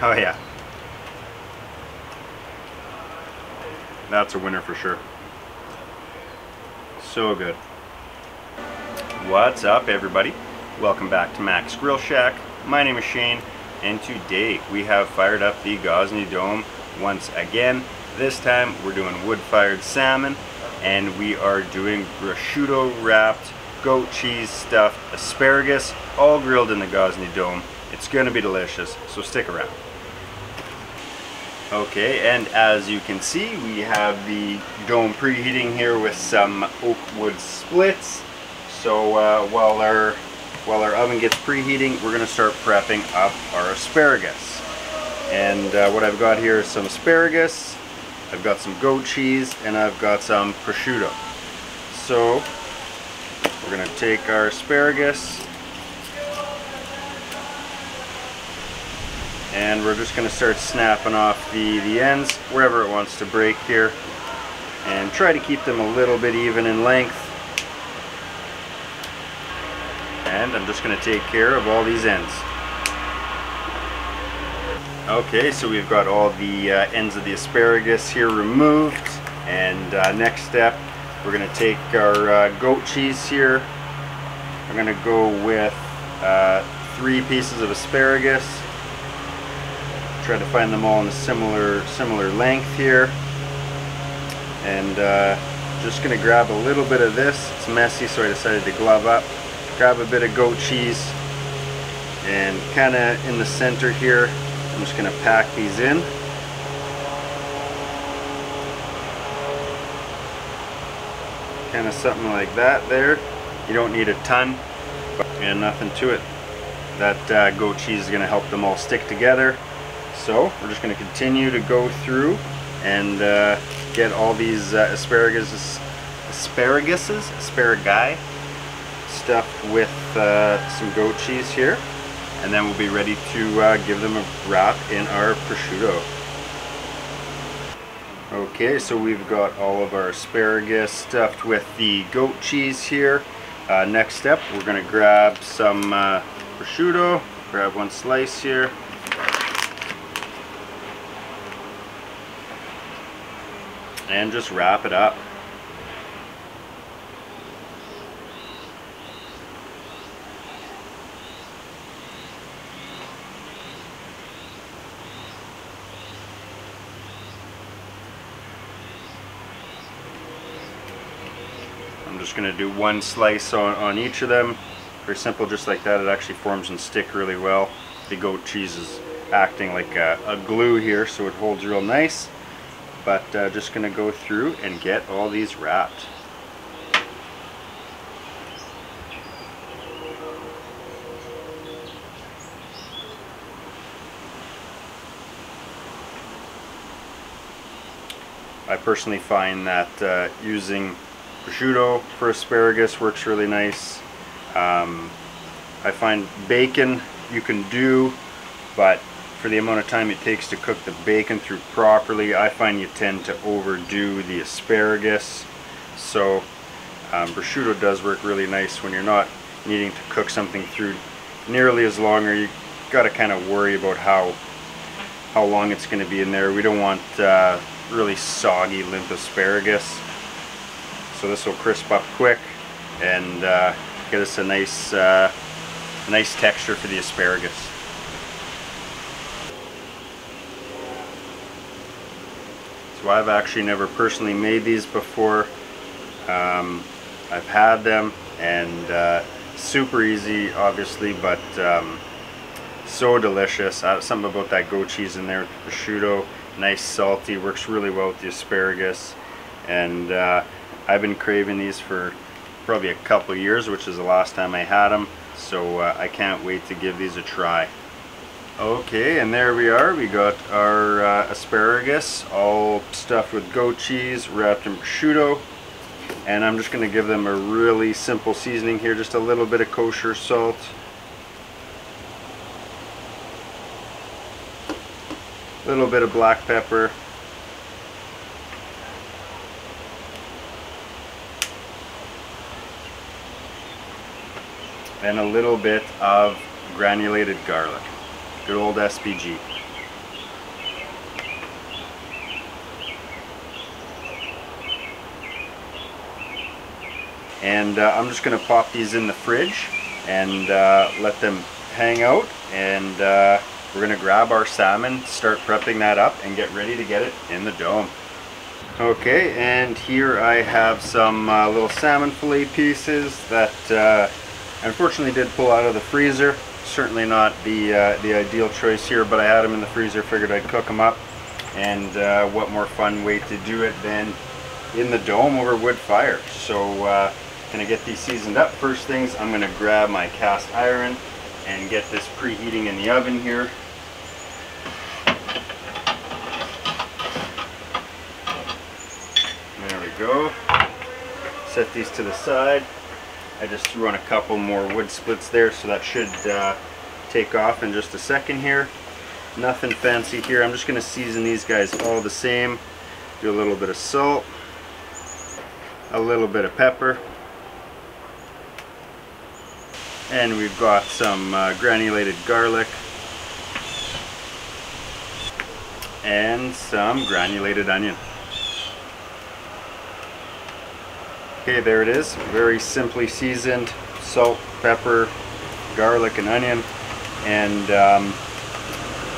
Oh yeah. That's a winner for sure. So good. What's up, everybody? Welcome back to Mac's Grill Shack. My name is Shane, and today we have fired up the Gozney Dome once again. This time we're doing wood-fired salmon, and we are doing prosciutto wrapped, goat cheese stuffed asparagus, all grilled in the Gozney Dome. It's going to be delicious, so stick around. Okay, and as you can see, we have the dome preheating here with some oak wood splits. So while our oven gets preheating, we're going to start prepping up our asparagus. And what I've got here is some asparagus, I've got some goat cheese, and I've got some prosciutto. So we're going to take our asparagus, and we're just going to start snapping off the ends wherever it wants to break here, and try to keep them a little bit even in length. And I'm just going to take care of all these ends. Okay, so we've got all the ends of the asparagus here removed, and next step, we're going to take our goat cheese here. I'm going to go with 3 pieces of asparagus. Try to find them all in a similar length here, and just going to grab a little bit of this. It's messy, so I decided to glove up. Grab a bit of goat cheese, and kind of in the center here, I'm just going to pack these in. Kind of something like that there. You don't need a ton, and nothing to it. That goat cheese is going to help them all stick together. So we're just going to continue to go through and get all these asparagus stuffed with some goat cheese here, and then we'll be ready to give them a wrap in our prosciutto. Okay, so we've got all of our asparagus stuffed with the goat cheese here. Next step, we're going to grab some prosciutto. Grab 1 slice here. And just wrap it up. I'm just going to do 1 slice on each of them. Very simple, just like that. It actually forms and stick really well. The goat cheese is acting like a glue here, so it holds real nice. But just going to go through and get all these wrapped. I personally find that using prosciutto for asparagus works really nice. I find bacon you can do, but for the amount of time it takes to cook the bacon through properly, I find you tend to overdo the asparagus. So prosciutto does work really nice when you're not needing to cook something through nearly as long, or you got to kind of worry about how long it's going to be in there. We don't want really soggy, limp asparagus. So this will crisp up quick and get us a nice texture for the asparagus. So I've actually never personally made these before. I've had them, and super easy obviously, but so delicious. Something about that goat cheese in there with the prosciutto, nice salty, works really well with the asparagus. And I've been craving these for probably a couple of years, which is the last time I had them, so I can't wait to give these a try. Okay, and there we are. We got our asparagus all stuffed with goat cheese, wrapped in prosciutto, and I'm just going to give them a really simple seasoning here, just a little bit of kosher salt, a little bit of black pepper, and a little bit of granulated garlic. Good old SPG. And I'm just going to pop these in the fridge and let them hang out, and we're going to grab our salmon, start prepping that up, and get ready to get it in the dome. Okay, and here I have some little salmon fillet pieces that unfortunately did pull out of the freezer. Certainly not the ideal choice here, but I had them in the freezer, figured I'd cook them up. And what more fun way to do it than in the dome over wood fire. So gonna get these seasoned up. First things, I'm gonna grab my cast iron and get this preheating in the oven here. There we go. Set these to the side. I just threw on a couple more wood splits there, so that should take off in just a second here. Nothing fancy here. I'm just going to season these guys all the same. Do a little bit of salt, a little bit of pepper, and we've got some granulated garlic and some granulated onion. Okay, there it is. Very simply seasoned. Salt, pepper, garlic, and onion. And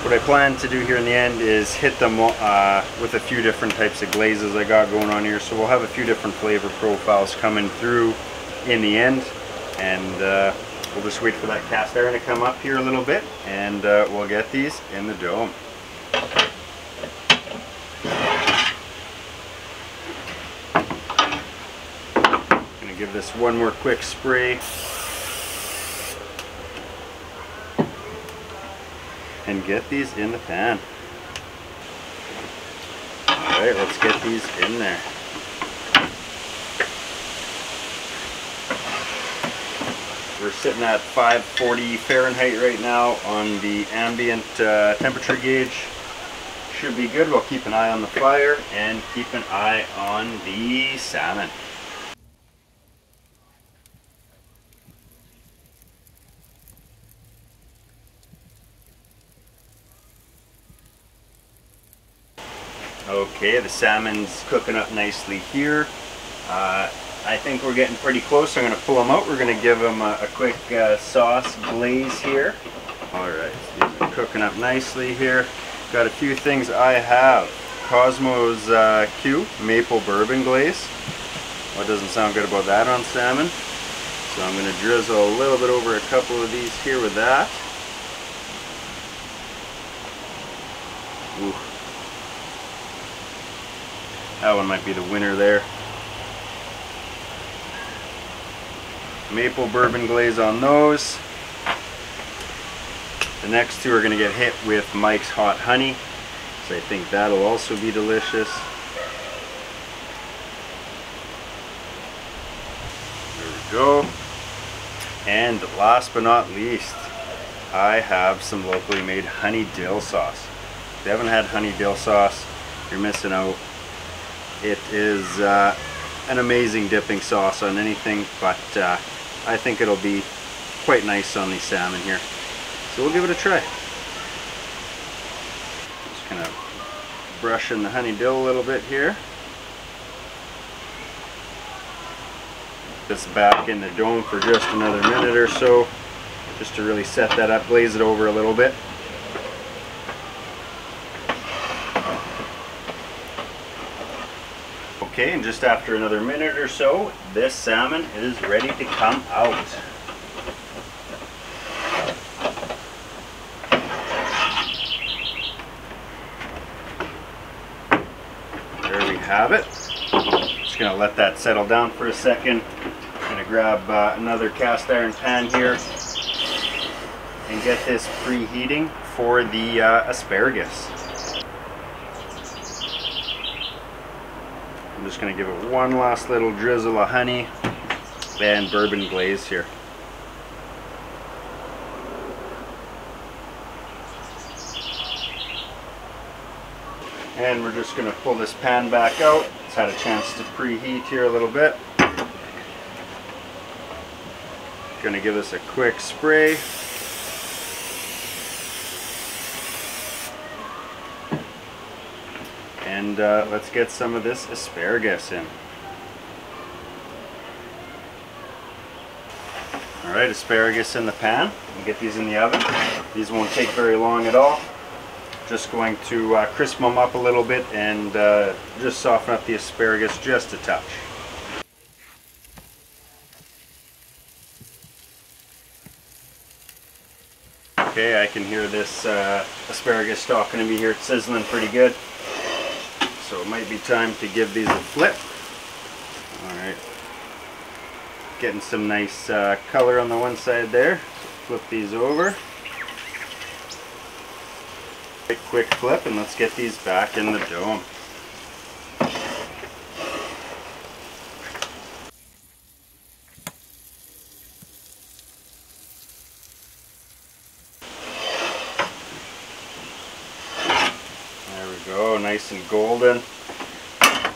what I plan to do here in the end is hit them with a few different types of glazes I got going on here. So we'll have a few different flavor profiles coming through in the end. And we'll just wait for that cast iron to come up here a little bit, and we'll get these in the dome. Gonna give this one more quick spray. And get these in the pan. Alright, let's get these in there. We're sitting at 540 Fahrenheit right now on the ambient temperature gauge. Should be good. We'll keep an eye on the fire and keep an eye on the salmon. Okay, the salmon's cooking up nicely here. I think we're getting pretty close. I'm going to pull them out. We're going to give them a quick sauce glaze here. Alright, so these are cooking up nicely here. Got a few things I have. Kosmos Q maple bourbon glaze. What doesn't sound good about that on salmon? So I'm going to drizzle a little bit over a couple of these here with that. Ooh. That one might be the winner there. Maple bourbon glaze on those. The next two are going to get hit with Mike's hot honey, so I think that'll also be delicious. There we go. And last but not least, I have some locally made honey dill sauce. If you haven't had honey dill sauce, you're missing out. It is an amazing dipping sauce on anything, but I think it'll be quite nice on these salmon here. So we'll give it a try. Just kind of brushing the honey dill a little bit here. This back in the dome for just another minute or so, just to really set that up, glaze it over a little bit. Okay, and just after another minute or so, this salmon is ready to come out. There we have it. Just gonna let that settle down for a second. Gonna grab another cast iron pan here and get this preheating for the asparagus. I'm just going to give it one last little drizzle of honey and bourbon glaze here. And we're just going to pull this pan back out. It's had a chance to preheat here a little bit. Going to give this a quick spray. And let's get some of this asparagus in. Alright, asparagus in the pan. We'll get these in the oven. These won't take very long at all. Just going to crisp them up a little bit and just soften up the asparagus just a touch. Okay, I can hear this asparagus talking to me here. It's sizzling pretty good. So it might be time to give these a flip. Alright. Getting some nice color on the one side there. So flip these over. Quick flip, and let's get these back in the dome. There we go, nice and golden.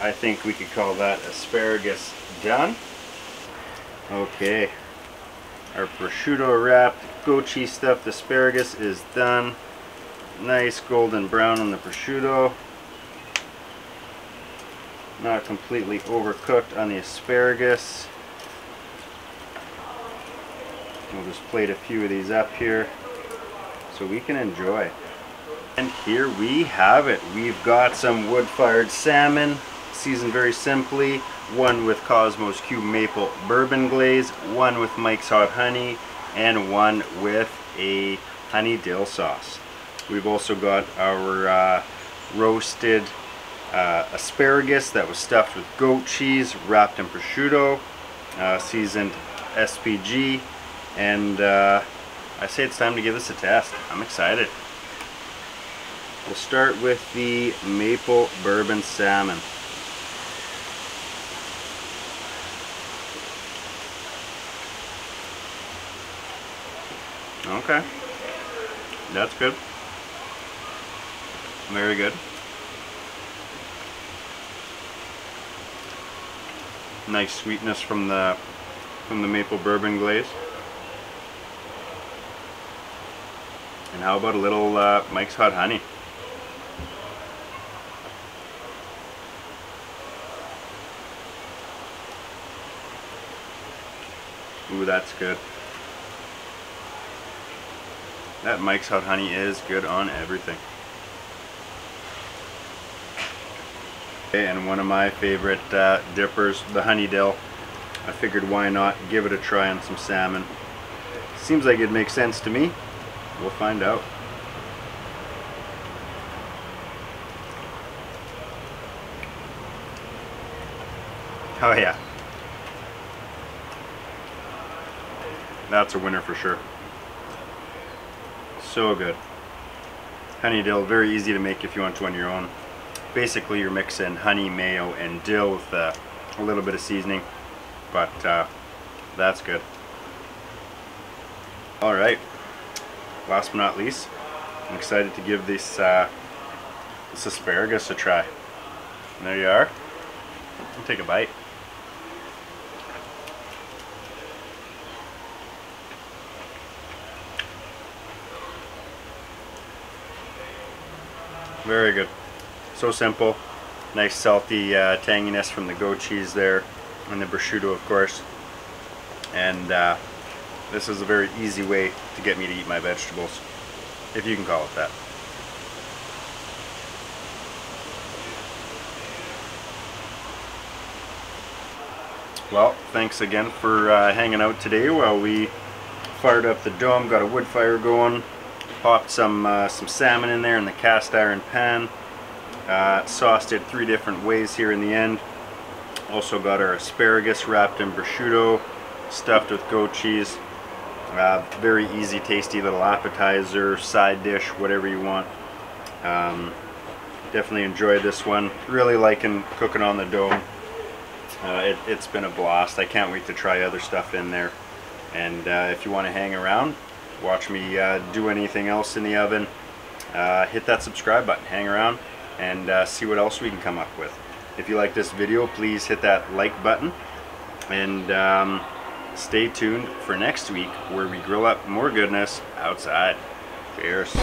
I think we could call that asparagus done. Okay, our prosciutto wrapped goat cheese stuffed asparagus is done. Nice golden brown on the prosciutto. Not completely overcooked on the asparagus. We'll just plate a few of these up here so we can enjoy. And here we have it. We've got some wood-fired salmon, seasoned very simply. One with Kosmos Cube Maple Bourbon Glaze, one with Mike's Hot Honey, and one with a honey dill sauce. We've also got our roasted asparagus that was stuffed with goat cheese, wrapped in prosciutto, seasoned SPG, and I say it's time to give this a test. I'm excited. We'll start with the maple bourbon salmon. Okay, that's good. Very good. Nice sweetness from the maple bourbon glaze. And how about a little Mike's Hot Honey? Ooh, that's good. That Mike's Hot Honey is good on everything. Okay, and one of my favorite dippers, the honey dill. I figured why not give it a try on some salmon. Seems like it makes sense to me. We'll find out. Oh yeah. That's a winner for sure. So good. Honey dill, very easy to make if you want to on your own. Basically you're mixing honey, mayo, and dill with a little bit of seasoning, but that's good. Alright, last but not least, I'm excited to give this asparagus a try. And there you are. I'll take a bite. Very good. So simple. Nice salty tanginess from the goat cheese there, and the prosciutto of course. And this is a very easy way to get me to eat my vegetables, if you can call it that. Well, thanks again for hanging out today while we fired up the dome, got a wood fire going, popped some salmon in there in the cast iron pan. Sauced it 3 different ways here in the end. Also got our asparagus wrapped in prosciutto, stuffed with goat cheese. Very easy, tasty little appetizer, side dish, whatever you want. Definitely enjoyed this one. Really liking cooking on the dome. It's been a blast. I can't wait to try other stuff in there. And if you want to hang around, watch me do anything else in the oven, hit that subscribe button, hang around, and see what else we can come up with. If you like this video, please hit that like button, and stay tuned for next week where we grill up more goodness outside. Cheers.